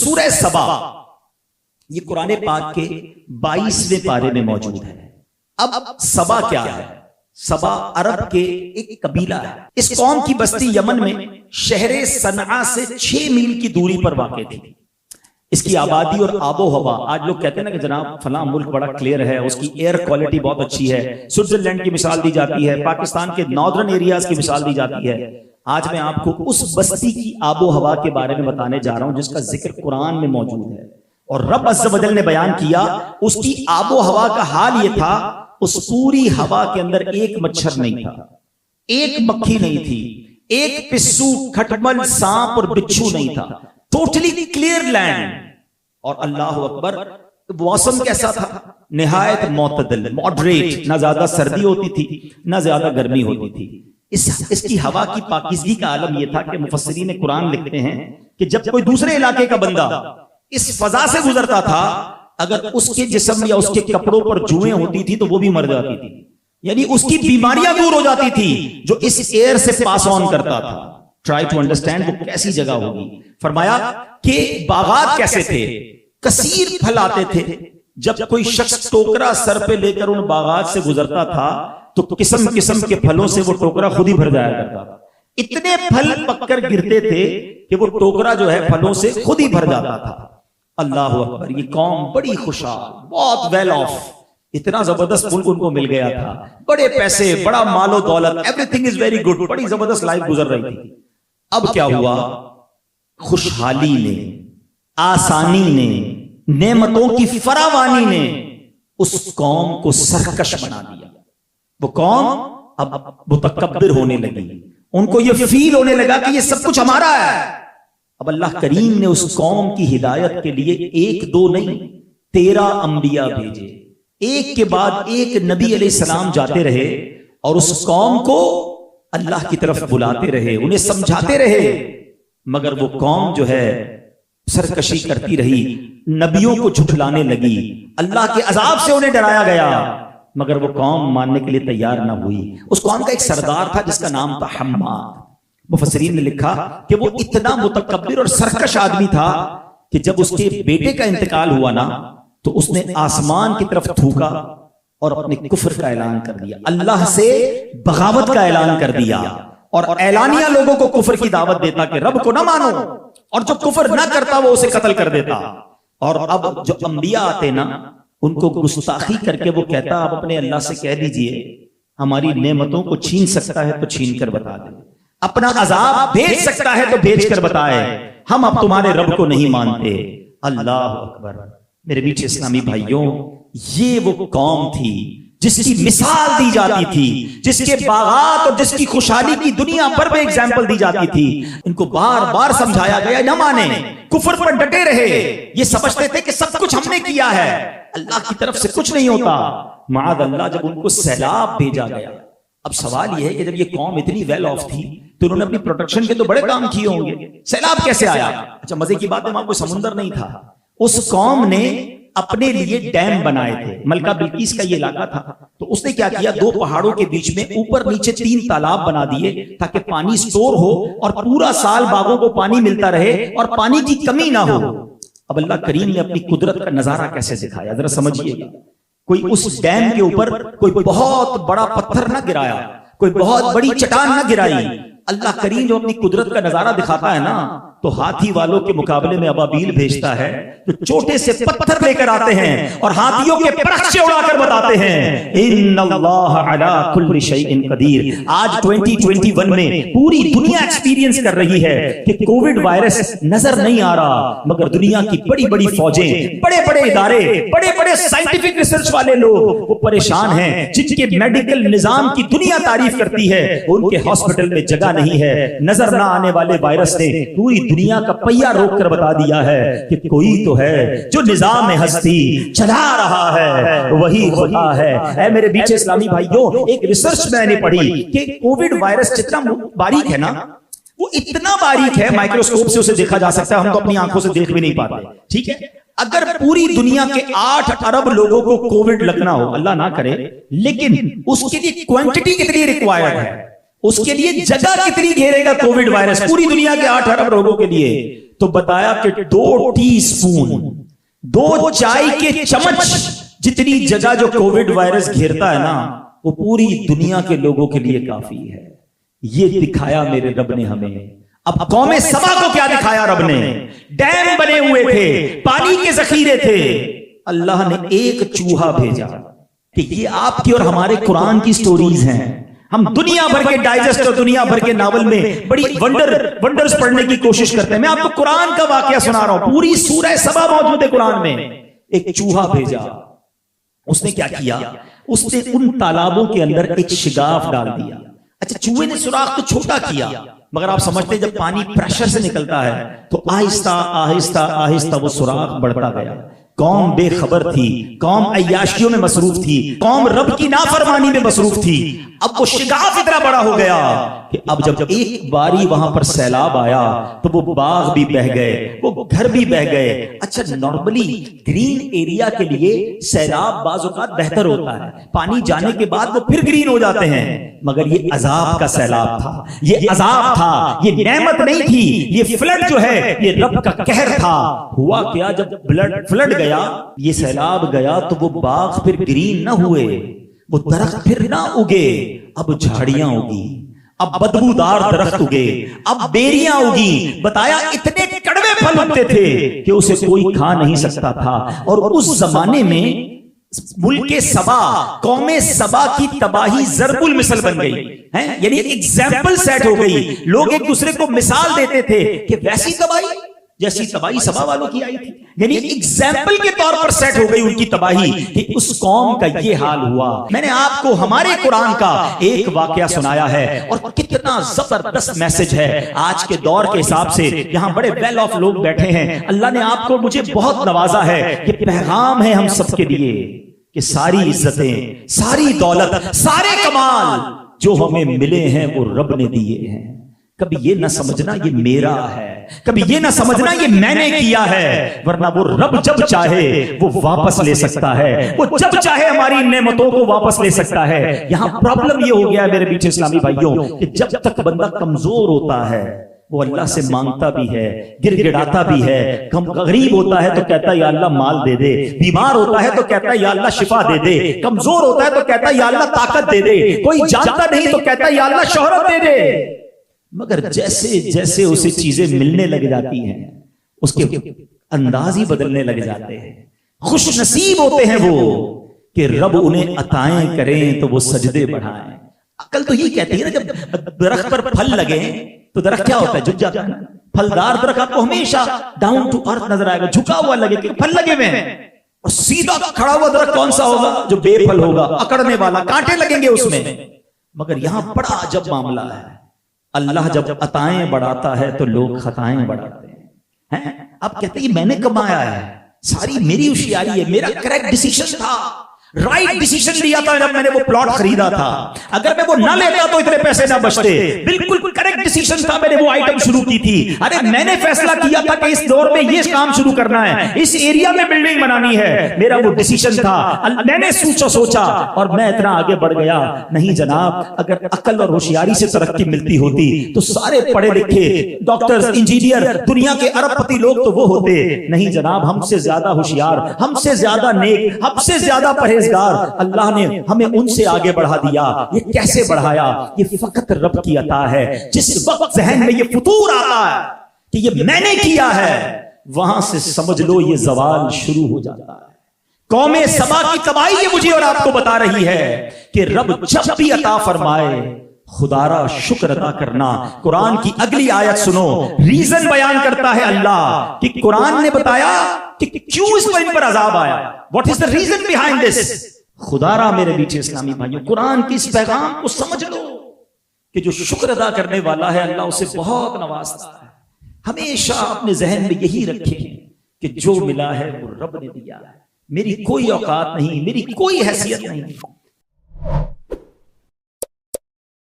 سورہ سبا یہ قرآن پاک کے 22ویں پارے میں موجود ہے. اب سبا کیا ہے؟ سبا عرب کے ایک قبیلہ ہے. اس قوم کی بستی یمن میں شہر صنعاء سے 6 میل کی دوری پر واقع تھی. اس کی آبادی اور آب و ہوا، آج لوگ کہتے ہیں نا کہ جناب فلاں ملک بڑا کلیئر ہے، اس کی ایئر کوالٹی بہت اچھی ہے، سوئٹزرلینڈ کی مثال دی جاتی ہے، پاکستان کے ناردرن ایریاز کی مثال دی جاتی ہے. آج میں آپ کو اس بستی کی آب و ہوا کے بارے میں بتانے جا رہا ہوں جس کا ذکر قرآن میں موجود ہے. اور رب عز و جل نے بیان کیا اس کی آب و ہوا کا حال یہ تھا، اس پوری ہوا کے اندر ایک مچھر نہیں تھا، ایک مکھی نہیں تھی، ایک پسو، کھٹمل، سانپ اور بچھو نہیں تھا. Totally clear land. اور اللہ اکبر، موسم کیسا تھا؟ نہایت معتدل، ماڈریٹ، نہ زیادہ سردی ہوتی تھی نہ زیادہ گرمی ہوتی تھی. اس کی ہوا کی پاکیزگی کا عالم یہ تھا کہ مفسرین قرآن لکھتے ہیں کہ جب کوئی دوسرے علاقے کا بندہ اس فضا سے گزرتا تھا، اگر اس کے جسم یا اس کے کپڑوں پر جوئیں ہوتی تھی تو وہ بھی مر جاتی تھی. یعنی اس کی بیماریاں دور ہو جاتی تھی جو اس ایئر سے پاس آن کرتا تھا. ٹرائی ٹو انڈرسٹینڈ وہ کیسی جگہ ہوگی. فرمایا کہ باغات کیسے تھے، کثیر پھل آتے تھے. جب کوئی شخص ٹوکرا سر پہ لے کر ان باغات سے گزرتا تھا تو قسم قسم کے پھلوں سے وہ ٹوکرا خود ہی بھر جایا کرتا تھا. اتنے پھل پک کر گرتے تھے کہ وہ ٹوکرا جو ہے پھلوں سے خود ہی بھر جاتا تھا. اللہ اکبر، یہ قوم بڑی خوشحال، بہت ویل آف، اتنا زبردست ملک ان کو مل گیا تھا، بڑے پیسے، بڑا مال و دولت، every thing is very good, بڑی زبردست لائف گزر رہی تھی. اب کیا ہوا؟ خوشحالی نے، آسانی نے، نعمتوں کی فراوانی نے اس قوم کو سرکش بنا دیا. وہ قوم اب متکبر ہونے لگی، ان کو یہ فیل ہونے لگا کہ یہ سب کچھ ہمارا ہے. اب اللہ کریم نے اس قوم کی ہدایت کے لیے 1 2 نہیں 13 انبیاء بھیجے. ایک کے بعد ایک نبی علیہ السلام جاتے رہے اور اس قوم کو اللہ کی طرف بلاتے رہے، انہیں سمجھاتے رہے. مگر وہ قوم جو ہے سرکشی کرتی رہی، نبیوں کو جھٹلانے لگی، اللہ کے عذاب سے انہیں ڈرایا گیا، مگر وہ قوم ماننے کے لیے تیار نہ ہوئی. اس قوم کا ایک سردار تھا جس کا نام تھا حماد. مفسرین نے لکھا کہ وہ اتنا متکبر اور سرکش آدمی تھا کہ جب اس کے بیٹے کا انتقال ہوا نا تو اس نے آسمان کی طرف تھوکا اور اپنے کفر کا اعلان کر دیا، اللہ سے بغاوت کا اعلان کر دیا، اور اعلانیہ لوگوں کو کفر کی دعوت دیتا کہ رب کو نہ مانو، اور جو کفر نہ کرتا وہ اسے قتل کر دیتا. اور اب جو انبیاء آتے نا ان کو گستاخی کر کے وہ کہتا آپ اپنے اللہ سے کہہ دیجئے ہماری نعمتوں کو چھین سکتا ہے تو چھین کر بتا دے، اپنا عذاب بھیج سکتا ہے تو بھیج کر بتائے، ہم اب تمہارے رب کو نہیں مانتے. اللہ اکبر. میرے میٹھے اسلامی بھائیوں، یہ وہ قوم تھی جس کی مثال دی جاتی تھی، جس کے باغات اور جس کی خوشحالی کی دنیا پر میں ایگزامپل دی جاتی تھی. ان کو بار بار سمجھایا گیا نہ مانے، کفر پر ڈٹے رہے. یہ سمجھتے تھے کہ سب کچھ ہم نے کیا ہے، اللہ کی طرف سے کچھ نہیں ہوتا. معاذ اللہ، جب ان کو سیلاب بھیجا گیا. اب سوال یہ ہے کہ جب یہ قوم اتنی ویل آف تھی تو انہوں نے اپنی پروٹیکشن کے تو بڑے کام کیے ہوں گے، سیلاب کیسے آیا؟ اچھا مزے کی بات ہے وہاں کوئی سمندر نہیں تھا. اس قوم نے اپنے لیے ڈیم بنائے تھے. ملکہ بلقیس کا یہ علاقہ تھا تو اس نے کیا کیا، 2 پہاڑوں کے بیچ میں اوپر نیچے 3 تالاب بنا دیے تاکہ پانی سٹور ہو اور پورا سال باغوں کو پانی ملتا رہے اور پانی کی کمی نہ ہو. اب اللہ کریم نے اپنی قدرت کا نظارہ کیسے دکھایا ذرا سمجھیے گا. کوئی اس ڈیم کے اوپر کوئی بہت بڑا پتھر نہ گرایا، کوئی بہت بڑی چٹان نہ گرائی. اللہ کریم جو اپنی قدرت کا نظارہ دکھاتا ہے نا تو ہاتھی والوں کے مقابلے میں ابابیل بھیجتا ہے جو چھوٹے سے پتھر لے کر آتے ہیں اور ہاتھیوں کے پرخچے اڑا کر بتاتے ہیں ان اللہ علی کل شیء قدیر. آج 2021 میں پوری دنیا ایکسپیرینس کر رہی ہے کہ کووڈ وائرس نظر نہیں آ رہا، مگر دنیا کی بڑی بڑی فوجیں، بڑے بڑے ادارے، بڑے بڑے سائنٹیفک ریسرچ والے لوگ وہ پریشان ہیں، جن کے میڈیکل نظام کی دنیا تعریف کرتی ہے ان کے ہاسپٹل میں جگہ نہیں ہے. نظر نہ آنے والے وائرس نے پوری دنیا کا پہیہ روک کر بتا دیا ہے کہ کوئی تو ہے جو نظام ہستی چلا رہا ہے، وہی خدا ہے. اے میرے بیچ اسلامی بھائیوں، ایک ریسرچ میں نے پڑھی کہ کووڈ وائرس جتنا باریک ہے نا وہ اتنا باریک ہے مائکروسکوپ سے اسے دیکھا جا سکتا ہے، ہم تو اپنی آنکھوں سے دیکھ بھی نہیں پاتے. ٹھیک ہے، اگر پوری دنیا کے 8 ارب لوگوں کو کووڈ لگنا ہو، اللہ نہ کرے، لیکن اس کے لیے کوانٹٹی کتنی ریکوائرڈ ہے، اس کے لیے جگہ کتنی گھیرے گا کووڈ وائرس پوری دنیا کے 8 ارب لوگوں کے لیے، تو بتایا کہ 2 ٹی اسپون 2 چائے کے چمچ جتنی جگہ جو کووڈ وائرس گھیرتا ہے نا وہ پوری دنیا کے لوگوں کے لیے کافی ہے. یہ دکھایا میرے رب نے ہمیں. اب قوم سبا کو کیا دکھایا رب نے؟ ڈیم بنے ہوئے تھے, پانی کے ذخیرے تھے, اللہ نے ایک چوہا بھیجا. کہ یہ آپ کی اور ہمارے قرآن کی سٹوریز ہیں. ہم دنیا بھر کے ڈائجسٹ اور دنیا بھر کے ناول میں بڑی ونڈرز پڑھنے کی کوشش کرتے ہیں. میں آپ کو قرآن کا واقعہ سنا رہا ہوں, پوری سورہ سبا موجود ہے قرآن میں. ایک چوہا بھیجا, اس نے کیا کیا؟ اس نے ان تالابوں کے اندر ایک شگاف ڈال دیا. اچھا چوہے نے سوراخ تو چھوٹا کیا, مگر آپ سمجھتے ہیں جب پانی پریشر سے نکلتا ہے تو آہستہ آہستہ آہستہ وہ سوراخ بڑھتا گیا. قوم بے خبر تھی, قوم عیاشیوں میں مصروف تھی, قوم رب کی نافرمانی میں مصروف تھی. اب وہ شگاف اتنا بڑا ہو گیا کہ اب جب ایک باری وہاں پر سیلاب آیا تو وہ باغ بھی بہہ گئے, وہ گھر بھی بہہ گئے. اچھا نارملی گرین ایریا کے لیے سیلاب بعض اوقات بہتر ہوتا ہے, پانی جانے کے بعد وہ پھر گرین ہو جاتے ہیں, مگر یہ عذاب کا سیلاب تھا, یہ عذاب تھا, یہ نعمت نہیں تھی. یہ فلڈ جو ہے یہ رب کا قہر تھا. ہوا کیا جب فلڈ گیا, یہ سیلاب گیا تو وہ باغ پھر گرین نہ ہوئے, وہ درخت پھر نہ اگے, اب جھاڑیاں اگی, اب بدبودار درخت اگے, اب بیریاں اگی. بتایا اتنے کڑوے پھل اگتے تھے کہ اسے کوئی کھا نہیں سکتا تھا. اور اس زمانے میں ملک سبا, قوم سبا کی تباہی ضرب المثل بن گئی ہے, یعنی ایگزامپل سیٹ ہو گئی. لوگ ایک دوسرے کو مثال دیتے تھے کہ ویسی تباہی جیسی تباہی سبا والوں کی آئی تھی, یعنی ایگزامپل کے طور پر سیٹ ہو گئی ان کی تباہی کہ اس قوم کا یہ حال ہوا. میں نے آپ کو ہمارے قرآن کا ایک واقعہ سنایا ہے اور کتنا زبردست میسج ہے آج کے دور کے حساب سے. یہاں بڑے ویل آف لوگ بیٹھے ہیں, اللہ نے آپ کو مجھے بہت نوازا ہے. یہ پیغام ہے ہم سب کے لیے کہ ساری عزتیں, ساری دولت, سارے کمال جو ہمیں ملے ہیں وہ رب نے دیے ہیں. کبھی یہ نہ سمجھنا یہ میرا ہے, کبھی یہ نہ سمجھنا یہ میں نے کیا ہے, ورنہ وہ رب جب چاہے وہ واپس لے سکتا ہے, وہ جب چاہے ہماری نعمتوں کو واپس لے سکتا ہے. یہاں پرابلم یہ ہو گیا ہے میرے میٹھے اسلامی بھائیوں کہ جب تک بندہ کمزور ہوتا ہے وہ اللہ سے مانگتا بھی ہے, گر گڑاتا بھی ہے, غریب ہوتا ہے تو کہتا ہے یا اللہ مال دے دے, بیمار ہوتا ہے تو کہتا ہے یا اللہ شفا دے دے, کمزور ہوتا ہے تو کہتا ہے یا اللہ طاقت دے دے, کوئی جانتا نہیں تو کہتا ہے یا اللہ شہرت دے دے. مگر جیسے جیسے اسے چیزیں ملنے لگ جاتی ہیں اس کے انداز ہی بدلنے لگ جاتے ہیں. خوش نصیب ہوتے ہیں وہ کہ رب انہیں عطائیں کریں تو وہ سجدے بڑھائیں. عقل تو یہ کہتی ہے نا جب درخت پر پھل لگے تو درخت کیا ہوتا ہے, جھک جاتا ہے. پھلدار درخت آپ کو ہمیشہ ڈاؤن ٹو ارتھ نظر آئے گا, جھکا ہوا لگے کہ پھل لگے ہوئے ہیں. اور سیدھا کھڑا ہوا درخت کون سا ہوگا؟ جو بے پھل ہوگا, اکڑنے والا, کانٹے لگیں گے اس میں. مگر یہاں بڑا عجب معاملہ ہے, اللہ جب عطائیں بڑھاتا ہے تو لوگ خطائیں بڑھاتے ہیں. آپ کہتے ہیں میں نے کمایا ہے, ساری میری ہوشیاری ہے, میرا کریکٹ ڈیسیژن تھا, رائٹ ڈیسیژن لیا تھا جب میں نے وہ پلاٹ خریدا تھا. اگر میں وہ نہ لیتا تو اتنے پیسے نہ بچتے. بالکل کریکٹ ڈیسیژن تھا, میں نے وہ آئٹم شروع کی تھی. ارے میں نے فیصلہ کیا تھا کہ اس دور میں یہ کام شروع کرنا ہے, اس ایریا میں بلڈنگ بنانی ہے, میرا وہ ڈیسیژن تھا. میں نے سوچا اور میں اتنا آگے بڑھ گیا. نہیں جناب, اگر عقل اور ہوشیاری سے ترقی ملتی ہوتی تو سارے پڑھے لکھے ڈاکٹرز, انجینئر, دنیا کے ارب پتی لوگ تو وہ ہوتے. نہیں جناب, ہم سے زیادہ ہوشیار, ہم سے زیادہ نیک, ہم سے زیادہ پرہیزگار اللہ نے ہمیں ان سے آگے بڑھا دیا. یہ کیسے بڑھایا؟ یہ فقط رب کی عطا ہے. جس وقت ذہن میں یہ فطور آتا ہے کہ یہ میں نے کیا ہے, وہاں سے سمجھ لو یہ زوال شروع ہو جاتا ہے. قوم سبا کی تباہی یہ مجھے اور آپ کو بتا رہی ہے کہ رب جب بھی عطا فرمائے خدا را شکر ادا کرنا. قرآن کی اگلی آیت سنو, ریزن بیان کرتا ہے اللہ کہ قرآن نے بتایا کہ کیوں اس پر ان پر عذاب آیا. What is the reason behind this. خدا را میرے میٹھے اسلامی بھائیوں, قرآن کی اس پیغام کو سمجھ لو کہ جو شکر ادا کرنے والا ہے اللہ اسے بہت نوازتا ہے. ہمیشہ اپنے ذہن میں یہی رکھیں کہ جو ملا ہے وہ رب نے دیا ہے. میری کوئی اوقات نہیں, میری کوئی حیثیت نہیں.